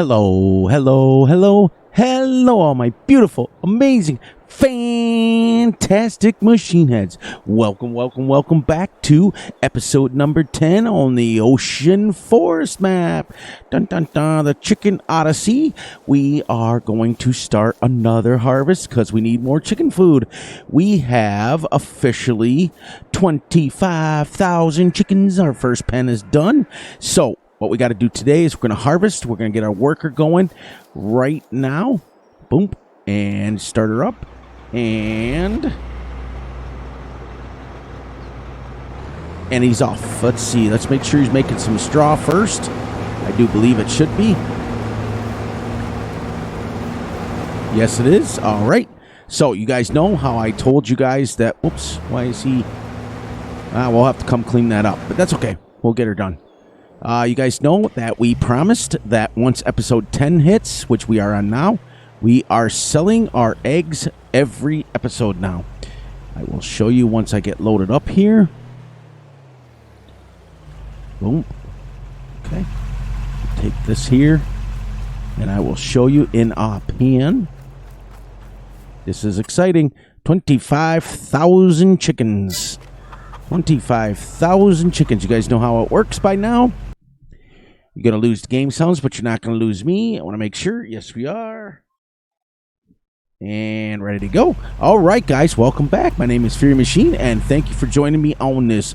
Hello, hello, hello, hello, all my beautiful, amazing, fantastic machine heads. Welcome, welcome, welcome back to episode number 10 on the Ocean Forest map. Dun, dun, dun, the Chicken Odyssey. We are going to start another harvest because we need more chicken food. We have officially 25,000 chickens. Our first pen is done. So, what we got to do today is we're going to harvest. We're going to get our worker going right now. Boom. And start her up. And he's off. Let's see. Let's make sure he's making some straw first. I do believe it should be. Yes, it is. All right. So, you guys know how I told you guys that... Oops. Why is he... we'll have to come clean that up. But that's okay. We'll get her done. You guys know that we promised that once episode 10 hits, which we are on now, we are selling our eggs every episode now. I will show you once I get loaded up here. Boom. Okay. Take this here, and I will show you in a pan. This is exciting. 25,000 chickens. 25,000 chickens. You guys know how it works by now. You're going to lose the game sounds, but you're not going to lose me. I want to make sure. Yes, we are. And ready to go. All right, guys. Welcome back. My name is Fury Machine, and thank you for joining me on this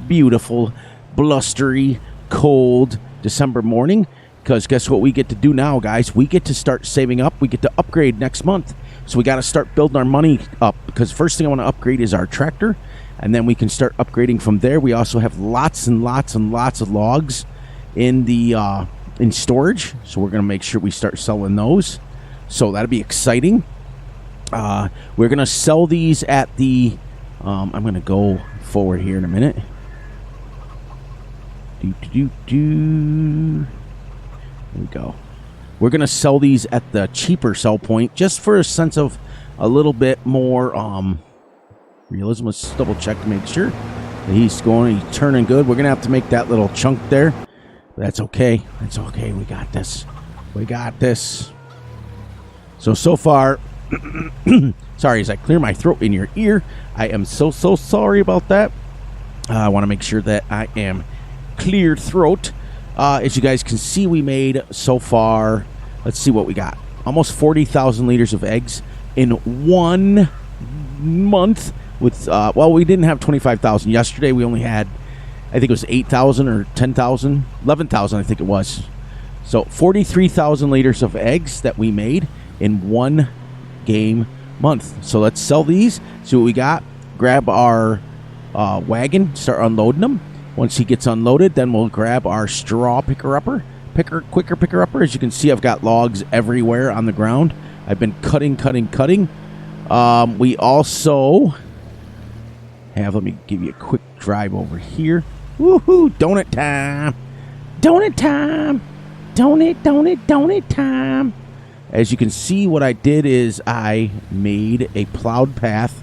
beautiful, blustery, cold December morning. Because guess what we get to do now, guys? We get to start saving up. We get to upgrade next month. So we got to start building our money up. Because first thing I want to upgrade is our tractor. And then we can start upgrading from there. We also have lots and lots and lots of logs in the in storage, so we're gonna make sure we start selling those. So that'll be exciting. We're gonna sell these at the I'm gonna go forward here in a minute. There we go. We're gonna sell these at the cheaper sell point just for a sense of a little bit more realism. Let's double check to make sure that he's turning good. We're gonna have to make that little chunk there. That's okay. That's okay. We got this. We got this. So far, sorry, as I clear my throat in your ear, I am so sorry about that. I want to make sure that I am clear throat. As you guys can see, we made so far, let's see what we got. Almost 40,000 liters of eggs in 1 month with, well, we didn't have 25,000. Yesterday, we only had, I think it was 8,000 or 10,000, 11,000 I think it was. So 43,000 liters of eggs that we made in 1 game month. So let's sell these, see what we got, grab our wagon, start unloading them. Once he gets unloaded, then we'll grab our straw picker-upper. Quicker picker-upper. As you can see, I've got logs everywhere on the ground. I've been cutting. We also have, let me give you a quick drive over here. Woohoo! Donut time! Donut time! Donut time! As you can see, what I did is I made a plowed path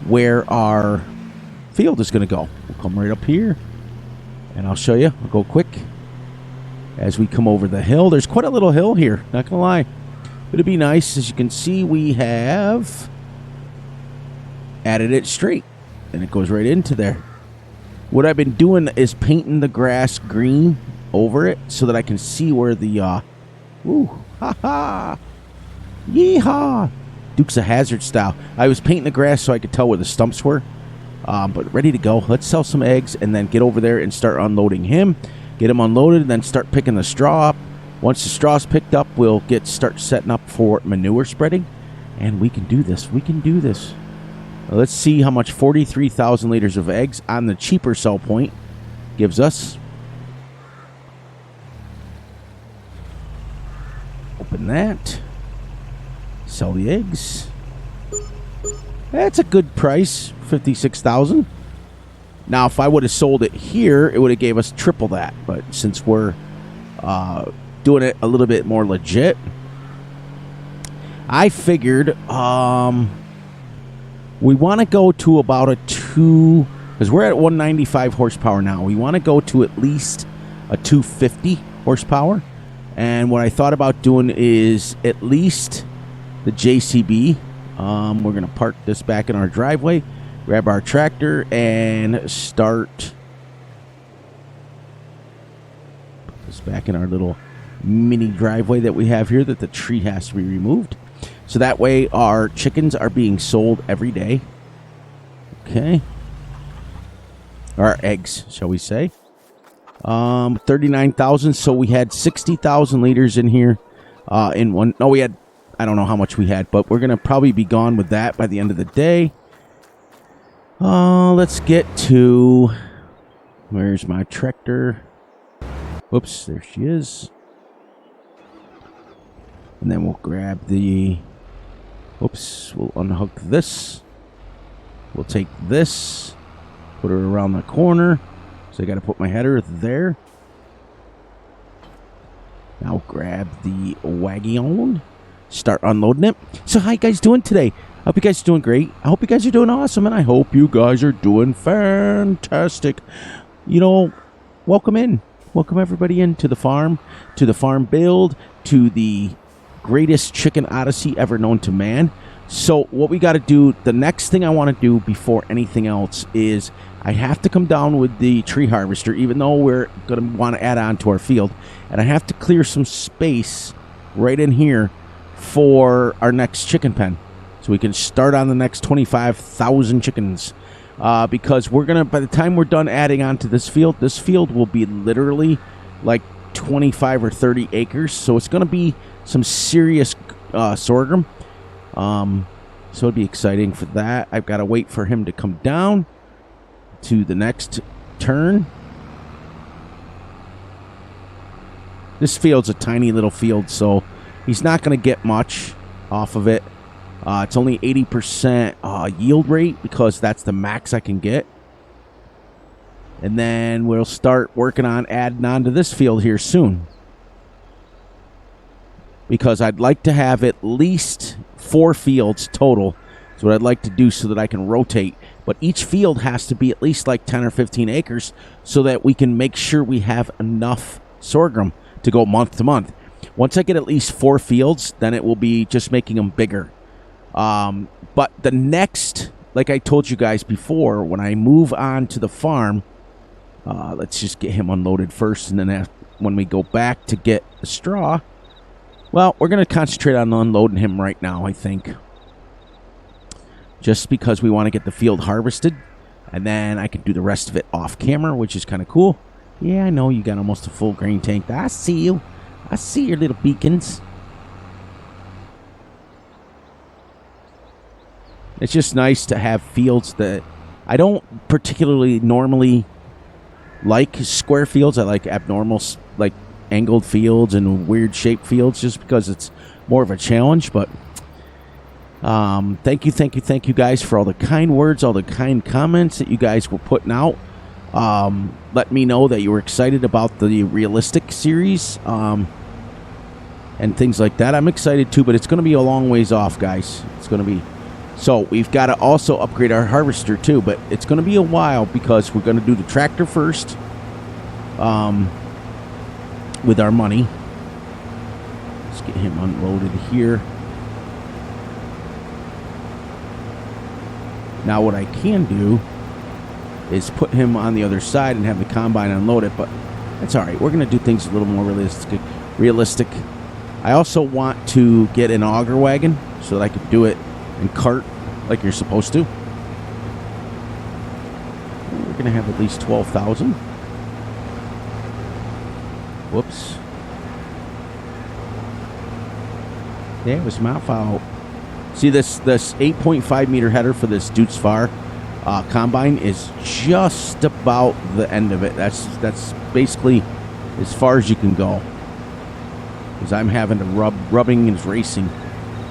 where our field is going to go. We'll come right up here, and I'll show you. I'll go quick. As we come over the hill, there's quite a little hill here, not going to lie. It'll be nice. As you can see, we have added it straight, and it goes right into there. What I've been doing is painting the grass green over it so that I can see where the, yeehaw, Dukes of Hazzard style. I was painting the grass so I could tell where the stumps were, but ready to go. Let's sell some eggs and then get over there and start unloading him. Get him unloaded and then start picking the straw up. Once the straw's picked up, we'll start setting up for manure spreading, and we can do this. We can do this. Let's see how much 43,000 liters of eggs on the cheaper sell point gives us. Open that. Sell the eggs. That's a good price, 56,000. Now, if I would have sold it here, it would have gave us triple that. But since we're doing it a little bit more legit, I figured we want to go to about a 2, because we're at 195 horsepower now. We want to go to at least a 250 horsepower. And what I thought about doing is at least the JCB. We're going to park this back in our driveway, grab our tractor, and start. Put this back in our little mini driveway that we have here that the tree has to be removed. So that way our chickens are being sold every day. Okay. Our eggs, shall we say. 39,000. So we had 60,000 liters in here. In one. No, we had, I don't know how much we had, but we're going to probably be gone with that by the end of the day. Let's get to, where's my tractor? Whoops, there she is. And then we'll grab the, whoops, we'll unhook this. We'll take this, put her around the corner. So I got to put my header there. Now grab the wagon, start unloading it. So how you guys doing today? I hope you guys are doing great. I hope you guys are doing awesome, and I hope you guys are doing fantastic. You know, welcome in. Welcome everybody into the farm, to the farm build, to the greatest chicken odyssey ever known to man. So what we got to do, the next thing I want to do before anything else is I have to come down with the tree harvester, even though we're going to want to add on to our field. And I have to clear some space right in here for our next chicken pen. So we can start on the next 25,000 chickens. Because we're going to, by the time we're done adding on to this field will be literally like 25 or 30 acres. So it's going to be some serious sorghum. So it'd be exciting for that. I've got to wait for him to come down to the next turn. This field's a tiny little field, so he's not going to get much off of it. It's only 80% yield rate because that's the max I can get. And then we'll start working on adding on to this field here soon. Because I'd like to have at least 4 fields total. That's what I'd like to do so that I can rotate. But each field has to be at least like 10 or 15 acres so that we can make sure we have enough sorghum to go month to month. Once I get at least 4 fields, then it will be just making them bigger. But the next, like I told you guys before, when I move on to the farm, let's just get him unloaded first. And then when we go back to get the straw, well, we're going to concentrate on unloading him right now, I think. Just because we want to get the field harvested. And then I can do the rest of it off camera, which is kind of cool. Yeah, I know you got almost a full grain tank. I see you. I see your little beacons. It's just nice to have fields that I don't particularly normally like square fields. I like abnormal, like angled fields and weird shaped fields just because it's more of a challenge. But thank you guys for all the kind words, all the kind comments that you guys were putting out. Let me know that you were excited about the realistic series and things like that. I'm excited too, but it's going to be a long ways off, guys. It's going to be. So we've got to also upgrade our harvester too, but it's going to be a while because we're going to do the tractor first with our money. Let's get him unloaded here. Now what I can do is put him on the other side and have the combine unload it, but that's all right. We're going to do things a little more realistic. I also want to get an auger wagon so that I can do it in cart like you're supposed to. We're going to have at least 12,000. Whoops. Yeah, it was my fault. See, this 8.5 meter header for this Dutz Far combine is just about the end of it. That's basically as far as you can go. Because I'm having to rubbing and racing.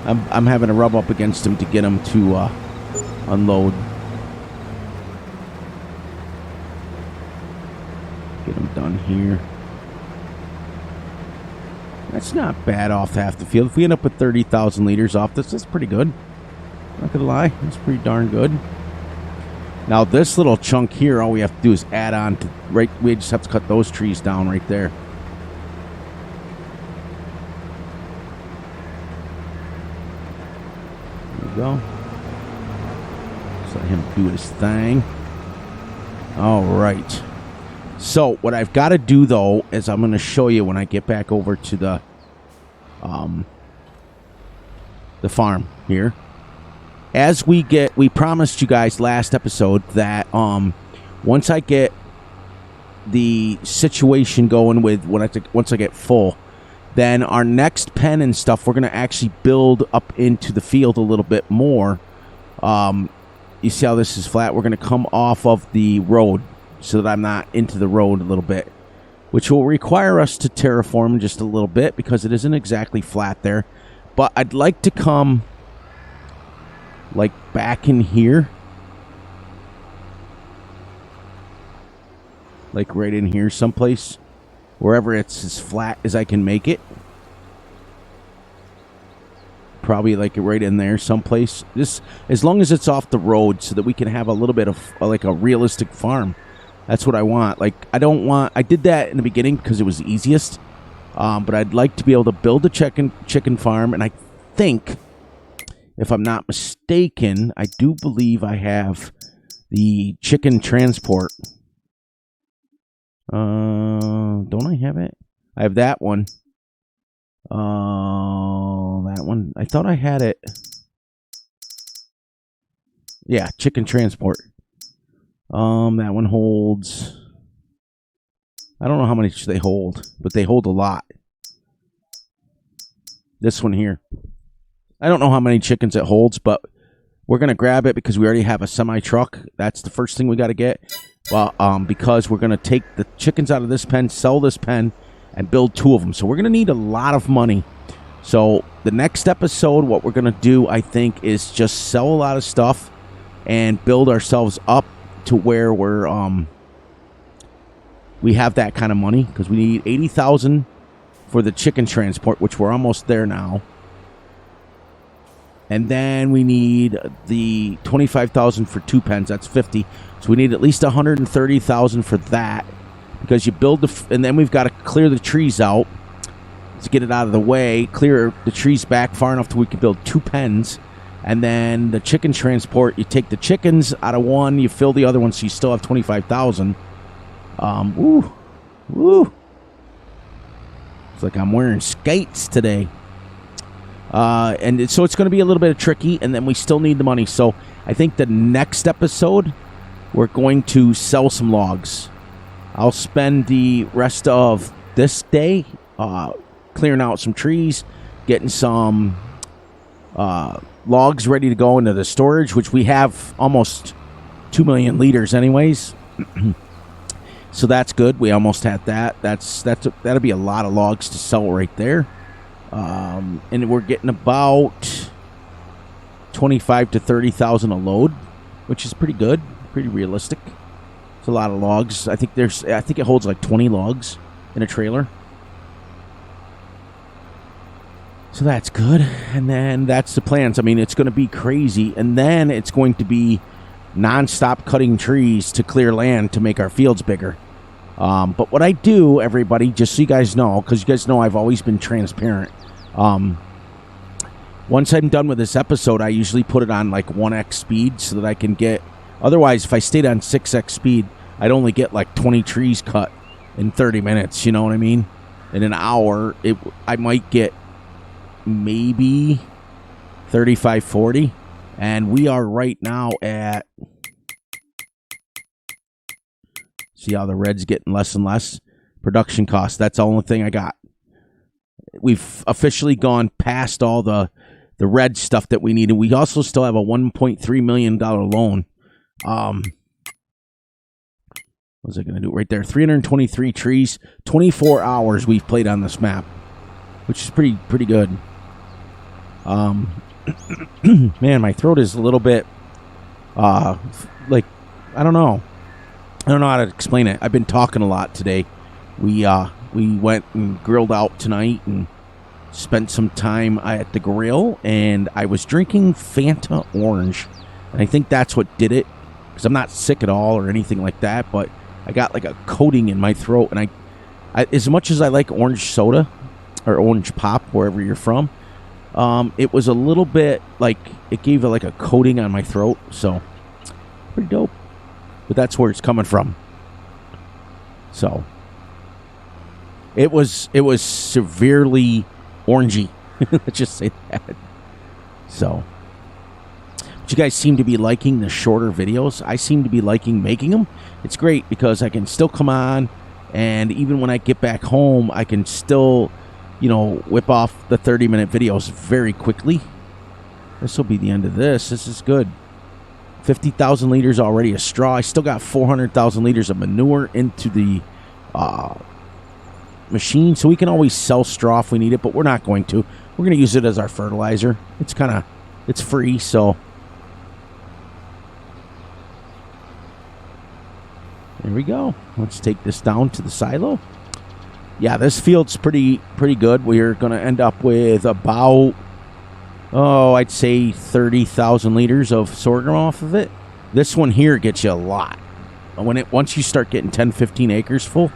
I'm having to rub up against him to get him to unload. Get him done here. That's not bad off half the field. If we end up with 30,000 liters off this, that's pretty good. Not gonna lie, that's pretty darn good. Now this little chunk here, all we have to do is add on to, right, we just have to cut those trees down right there. we go. Just let him do his thing. All right. So what I've got to do, though, is I'm going to show you when I get back over to the farm here. As we promised you guys last episode that once I get the situation going with once I get full, then our next pen and stuff, we're going to actually build up into the field a little bit more. You see how this is flat? We're going to come off of the road so that I'm not into the road a little bit, which will require us to terraform just a little bit because it isn't exactly flat there. But I'd like to come like back in here, like right in here someplace, wherever it's as flat as I can make it. Probably like right in there someplace, just as long as it's off the road so that we can have a little bit of like a realistic farm. That's what I want. Like, I did that in the beginning because it was the easiest, but I'd like to be able to build a chicken farm. And I think, if I'm not mistaken, I do believe I have the chicken transport. Don't I have it? I have that one. That one. I thought I had it. Yeah, chicken transport. That one holds. I don't know how many they hold, but they hold a lot. This one here. I don't know how many chickens it holds, but we're going to grab it because we already have a semi-truck. That's the first thing we got to get. Well, because we're going to take the chickens out of this pen, sell this pen, and build 2 of them. So we're going to need a lot of money. So the next episode, what we're going to do, I think, is just sell a lot of stuff and build ourselves up to where we have that kind of money, because we need 80,000 for the chicken transport, which we're almost there now. And then we need the 25,000 for 2 pens. That's 50. So we need at least 130,000 for that, because you build and then we've got to clear the trees out to get it out of the way, clear the trees back far enough till we can build 2 pens. And then the chicken transport, you take the chickens out of one, you fill the other one, so you still have 25,000. Woo. It's like I'm wearing skates today. And so it's going to be a little bit tricky, and then we still need the money. So I think the next episode, we're going to sell some logs. I'll spend the rest of this day clearing out some trees, getting some logs ready to go into the storage, which we have almost 2 million liters anyways. So that's good. We almost had that. That'll be a lot of logs to sell right there. And we're getting about 25 to 30,000 a load, which is pretty good, pretty realistic. It's a lot of logs. I think it holds like 20 logs in a trailer. So that's good. And then that's the plans. I mean, it's going to be crazy. And then it's going to be nonstop cutting trees to clear land to make our fields bigger. But what I do, everybody, just so you guys know, because you guys know I've always been transparent. Once I'm done with this episode, I usually put it on like 1x speed so that I can get. Otherwise, if I stayed on 6x speed, I'd only get like 20 trees cut in 30 minutes. You know what I mean? In an hour, I might get maybe 35, 40. And we are right now at. See how the red's getting less and less? Production costs. That's the only thing I got. We've officially gone past all the red stuff that we needed. We also still have a $1.3 million loan. What's it going to do? Right there. 323 trees. 24 hours we've played on this map, which is pretty good. Man, my throat is a little bit, like, I don't know. I don't know how to explain it. I've been talking a lot today. We went and grilled out tonight and spent some time at the grill, and I was drinking Fanta Orange. And I think that's what did it, because I'm not sick at all or anything like that, but I got like a coating in my throat. And I as much as I like orange soda or orange pop, wherever you're from, It was a little bit like it gave like a coating on my throat, so pretty dope. But that's where it's coming from. So it was severely orangey. Let's just say that. So, but you guys seem to be liking the shorter videos. I seem to be liking making them. It's great because I can still come on, and even when I get back home, I can still, you know, whip off the 30-minute videos very quickly. This will be the end of this. This is good. 50,000 liters already of straw. I still got 400,000 liters of manure into the machine, so we can always sell straw if we need it, but we're not going to. We're going to use it as our fertilizer. It's free, so. There we go. Let's take this down to the silo. Yeah, this field's pretty good. We're going to end up with about, I'd say 30,000 liters of sorghum off of it. This one here gets you a lot. Once you start getting 10, 15 acres full,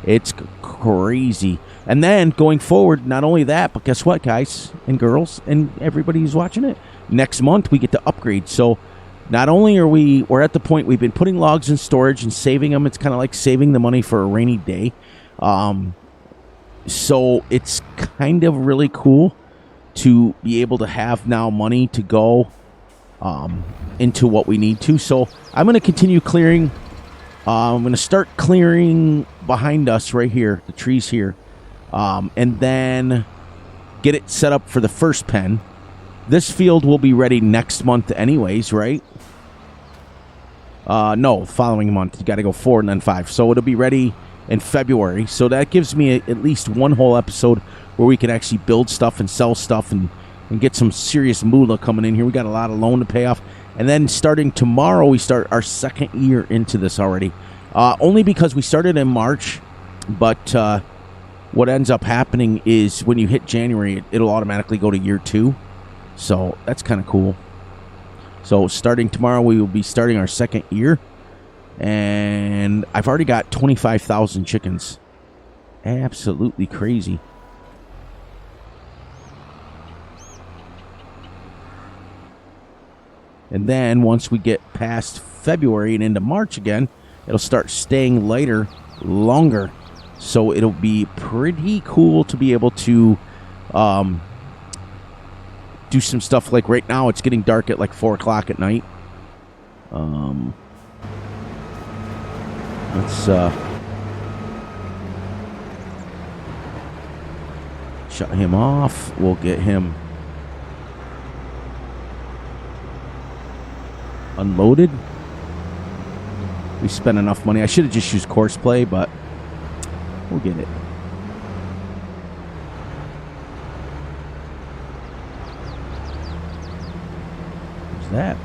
it's crazy. And then going forward, not only that, but guess what, guys and girls and everybody who's watching it, next month we get to upgrade. So not only are we're at the point we've been putting logs in storage and saving them. It's kind of like saving the money for a rainy day. So it's kind of really cool to be able to have now money to go into what we need to. So I'm going to continue clearing. I'm going to start clearing behind us right here, the trees here, and then get it set up for the first pen. This field will be ready next month anyways, right? No, following month. You got to go 4 and then 5. So it'll be ready in February. So that gives me at least one whole episode where we can actually build stuff and sell stuff and get some serious moolah coming in here. We got a lot of loan to pay off. And then starting tomorrow, we start our second year into this already. Only because we started in March, but what ends up happening is when you hit January, it'll automatically go to year 2. So that's kind of cool. So starting tomorrow, we will be starting our second year. And I've already got 25,000 chickens. Absolutely crazy. And then once we get past February and into March again, it'll start staying lighter longer. So it'll be pretty cool to be able to do some stuff. Like right now, it's getting dark at like 4 o'clock at night. Let's shut him off. We'll get him unloaded. We spent enough money. I should have just used course play, but we'll get it. What's that?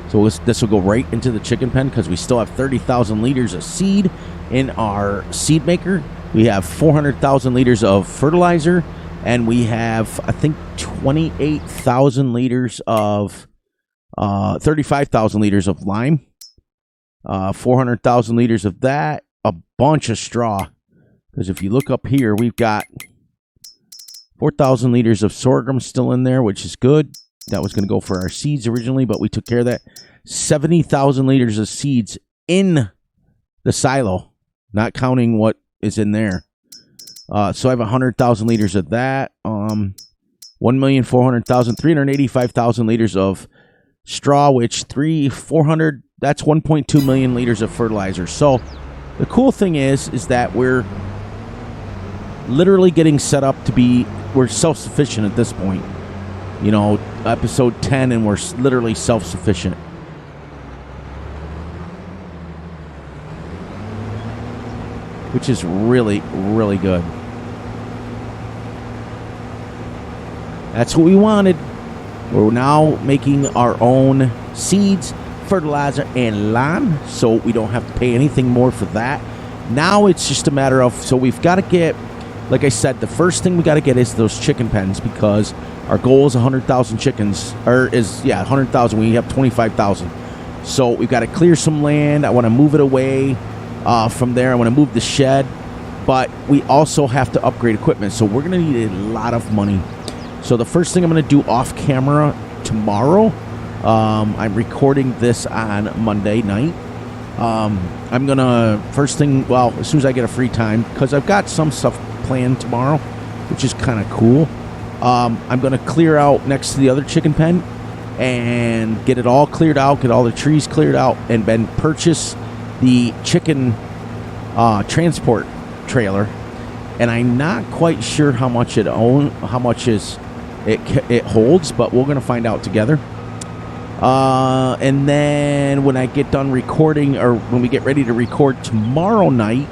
So this will go right into the chicken pen because we still have 30,000 liters of seed in our seed maker. We have 400,000 liters of fertilizer. And we have, I think, 28,000 liters of, 35,000 liters of lime, 400,000 liters of that, a bunch of straw. Because if you look up here, we've got 4,000 liters of sorghum still in there, which is good. That was going to go for our seeds originally, but we took care of that. 70,000 liters of seeds in the silo, not counting what is in there. So I have 100,000 liters of that. 1,400,000, 385,000 liters of straw, which 400. That's 1.2 million liters of fertilizer. So the cool thing is that we're literally getting set up to be. We're self-sufficient at this point. You know, episode 10, and we're literally self-sufficient. Which is really, really good. That's what we wanted. We're now making our own seeds, fertilizer, and lime, so we don't have to pay anything more for that. Now it's just a matter of, so we've got to get, like I said, the first thing we got to get is those chicken pens, because our goal is 100,000 chickens, 100,000. We have 25,000. So we've got to clear some land. I want to move it away from there. I want to move the shed. but we also have to upgrade equipment. So we're going to need a lot of money. So the first thing I'm going to do off camera tomorrow, I'm recording this on Monday night. I'm going to, first thing, well, as soon as I get a free time, because I've got some stuff planned tomorrow, which is kind of cool. I'm going to clear out next to the other chicken pen and get it all cleared out, get all the trees cleared out, and then purchase the chicken transport trailer. And I'm not quite sure how much it holds, but we're going to find out together. And then when I get done recording, or when we get ready to record tomorrow night,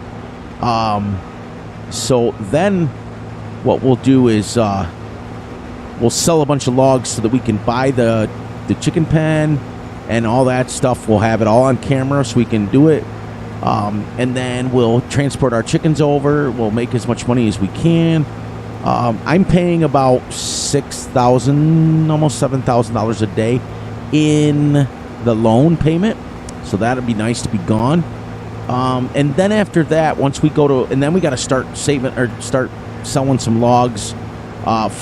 so then what we'll do is we'll sell a bunch of logs so that we can buy the chicken pen and all that stuff. We'll have it all on camera so we can do it. And then we'll transport our chickens over. We'll make as much money as we can. I'm paying about $6,000, almost $7,000 a day in the loan payment. So that'd be nice to be gone. And then after that, once we go to, and then we got to start saving or start selling some logs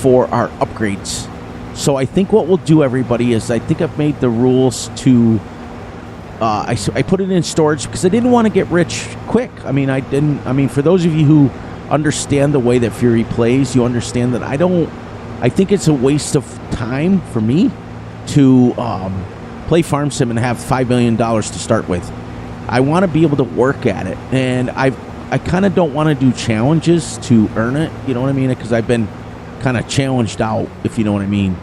for our upgrades. So I think what we'll do, everybody, is I think I've made the rules to I put it in storage because I didn't want to get rich quick. I mean, for those of you who understand the way that Fury plays, you understand that I think it's a waste of time for me to play Farm Sim and have $5 million to start with. I want to be able to work at it, and I kind of don't want to do challenges to earn it, you know what I mean? Because I've been kind of challenged out, if you know what I mean.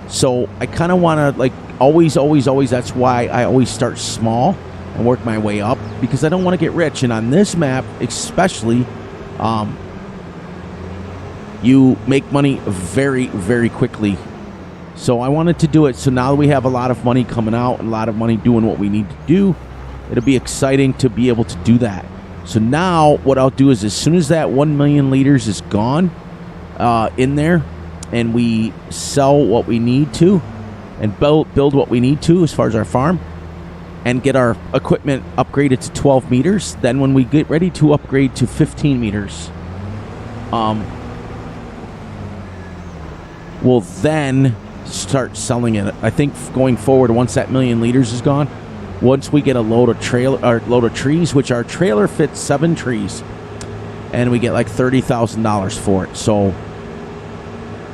So I kind of want to, like, always, that's why I always start small and work my way up, because I don't want to get rich. And on this map, especially, you make money very, very quickly. So I wanted to do it. So now that we have a lot of money coming out and a lot of money doing what we need to do, it'll be exciting to be able to do that. So now what I'll do is, as soon as that 1 million liters is gone in there, and we sell what we need to and build what we need to as far as our farm, and get our equipment upgraded to 12 meters, then when we get ready to upgrade to 15 meters, we'll then start selling it. I think going forward, once that 1 million liters is gone, once we get a load of trees, which our trailer fits 7 trees, and we get like $30,000 for it. So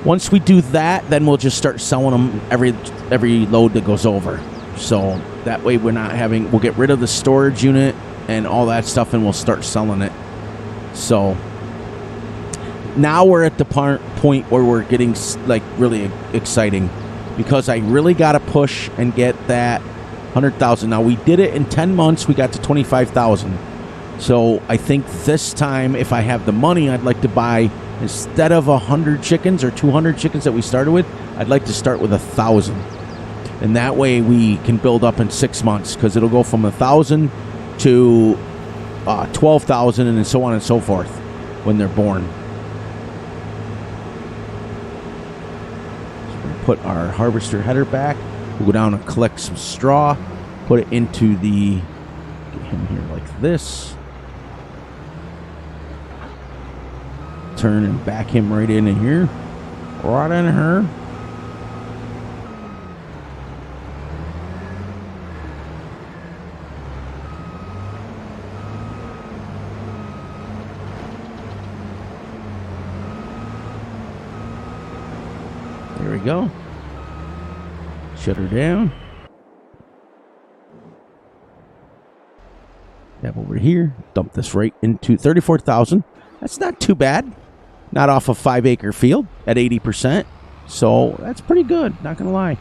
once we do that, then we'll just start selling them every load that goes over. So that way we'll get rid of the storage unit and all that stuff, and we'll start selling it. So now we're at the point where we're getting like really exciting, because I really got to push and get that 100,000. Now we did it in 10 months. We got to 25,000. So I think this time, if I have the money, I'd like to buy, instead of 100 chickens or 200 chickens that we started with, I'd like to start with 1,000. And that way we can build up in 6 months, because it'll go from 1,000 to 12,000 and so on and so forth when they're born. So we're going to put our harvester header back. We'll go down and collect some straw, put it into get him here like this. Turn and back him right in here. Right in her. There we go. Shut her down. Tab over here. Dump this right into 34,000. That's not too bad. Not off a 5-acre field at 80%. So that's pretty good, not going to lie.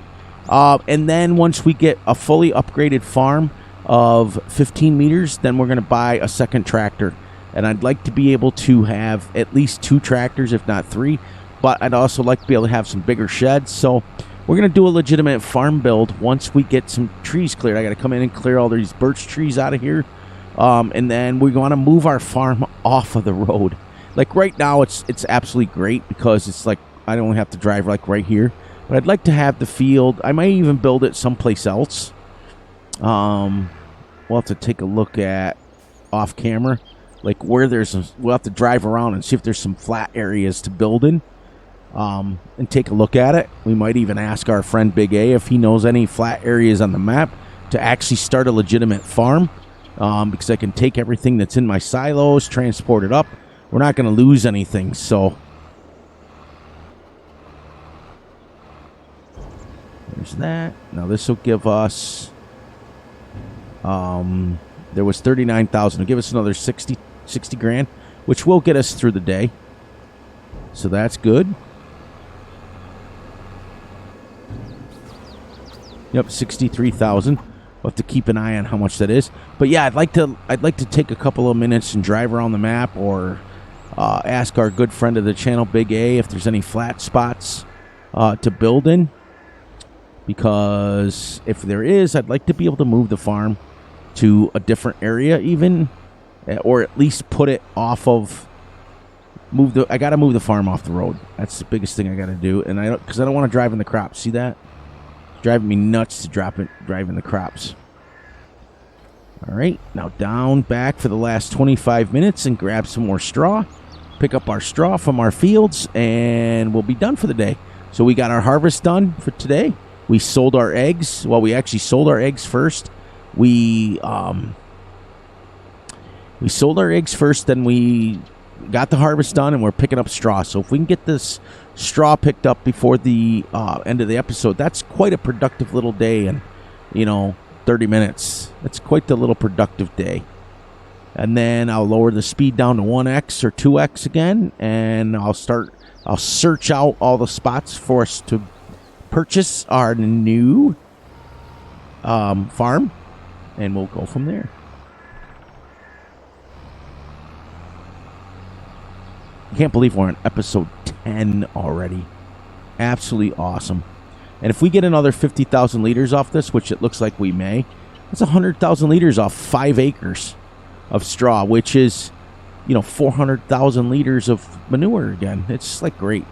And then once we get a fully upgraded farm of 15 meters, then we're going to buy a second tractor. And I'd like to be able to have at least 2 tractors, if not 3. But I'd also like to be able to have some bigger sheds. So we're going to do a legitimate farm build once we get some trees cleared. I got to come in and clear all these birch trees out of here. And then we want to move our farm off of the road. Like right now, it's absolutely great, because it's like I don't have to drive like right here. But I'd like to have the field. I might even build it someplace else. We'll have to take a look at off camera. like where we'll have to drive around and see if there's some flat areas to build in, and take a look at it. We might even ask our friend Big A if he knows any flat areas on the map to actually start a legitimate farm, because I can take everything that's in my silos, transport it up. We're not going to lose anything, so there's that. Now this will give us, there was 39,000. It'll give us another 60 grand, which will get us through the day. So that's good. Yep, 63,000. We'll have to keep an eye on how much that is. But yeah, I'd like to take a couple of minutes and drive around the map, or ask our good friend of the channel, Big A, if there's any flat spots to build in. Because if there is, I'd like to be able to move the farm to a different area even, or at least put it off of, I got to move the farm off the road. That's the biggest thing I got to do. And because I don't want to drive in the crops. See that? It's driving me nuts to drive in the crops. All right, now down back for the last 25 minutes and grab some more straw. Pick up our straw from our fields, and we'll be done for the day. So we got our harvest done for today. We sold our eggs. Well, we actually sold our eggs first. We sold our eggs first, then we got the harvest done, and we're picking up straw. So if we can get this straw picked up before the end of the episode, that's quite a productive little day. And 30 minutes. That's quite the little productive day. And then I'll lower the speed down to 1x or 2x again, and I'll search out all the spots for us to purchase our new farm, and we'll go from there. I can't believe we're on episode 10 already. Absolutely awesome. And if we get another 50,000 liters off this, which it looks like we may, that's 100,000 liters off 5 acres of straw, which is 400,000 liters of manure again. It's like great.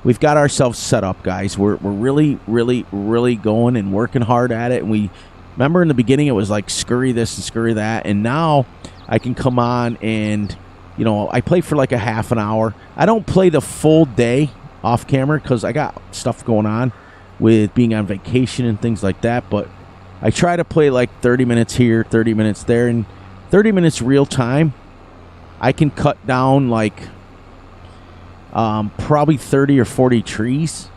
We've got ourselves set up, guys. We're really, really, really going and working hard at it. And we remember in the beginning it was like scurry this and scurry that, and now I can come on and I play for like a half an hour. I don't play the full day off camera because I got stuff going on with being on vacation and things like that, but I try to play like 30 minutes here, 30 minutes there, and 30 minutes real time. I can cut down like probably 30 or 40 trees,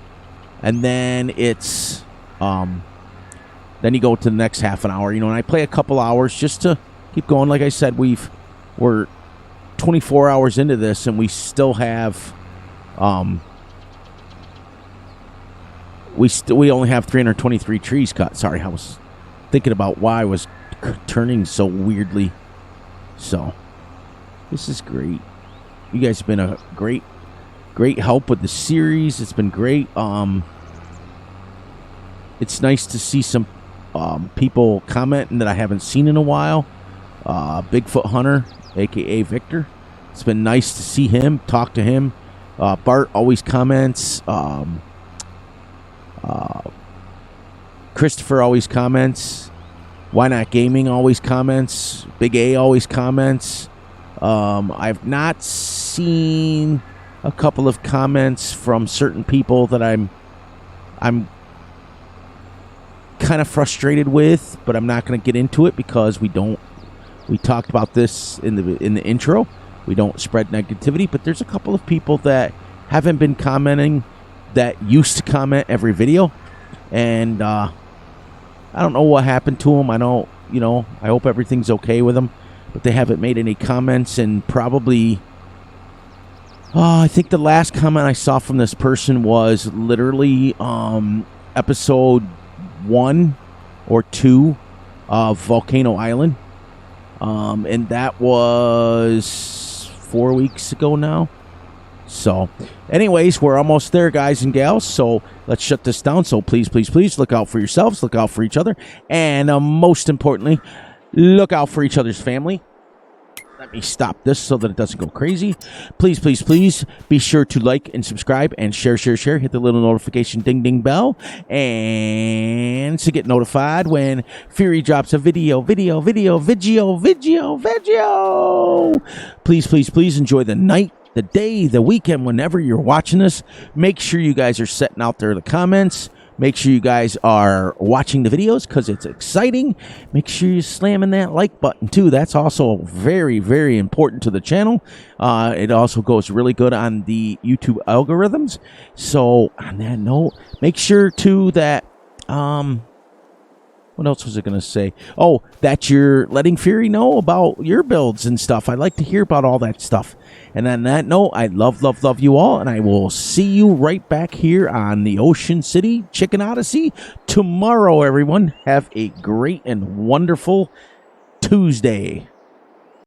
and then it's then you go to the next half an hour, and I play a couple hours just to keep going. Like I said, we're 24 hours into this, and we still have we only have 323 trees cut. Sorry, I was thinking about why I was turning so weirdly. So this is great. You guys have been a great help with the series. It's been great. It's nice to see some people commenting that I haven't seen in a while. Bigfoot Hunter, aka Victor. It's been nice to see him, talk to him. Bart always comments. Christopher always comments. Why Not Gaming always comments. Big A always comments. I've not seen a couple of comments from certain people that I'm kind of frustrated with, but I'm not going to get into it because we talked about this in the intro. We don't spread negativity, but there's a couple of people that haven't been commenting that used to comment every video, and I don't know what happened to them. I don't, I hope everything's okay with them, but they haven't made any comments, and probably, I think the last comment I saw from this person was literally episode 1 or 2 of Volcano Island, and that was 4 weeks ago now. So anyways, we're almost there, guys and gals, so let's shut this down. So please, please, please look out for yourselves, look out for each other, and most importantly, look out for each other's family. Let me stop this so that it doesn't go crazy. Please, please, please be sure to like and subscribe and share. Hit the little notification ding ding bell and to get notified when Fury drops a video. Please, please, please enjoy the night, the day, the weekend, whenever you're watching this. Make sure you guys are setting out there the comments. Make sure you guys are watching the videos because it's exciting. Make sure you're slamming that like button too. That's also very, very important to the channel. It also goes really good on the YouTube algorithms. So on that note, make sure too that what else was I going to say? Oh, that you're letting Fury know about your builds and stuff. I'd like to hear about all that stuff. And on that note, I love you all. And I will see you right back here on the Ocean City Chicken Odyssey tomorrow, everyone. Have a great and wonderful Tuesday.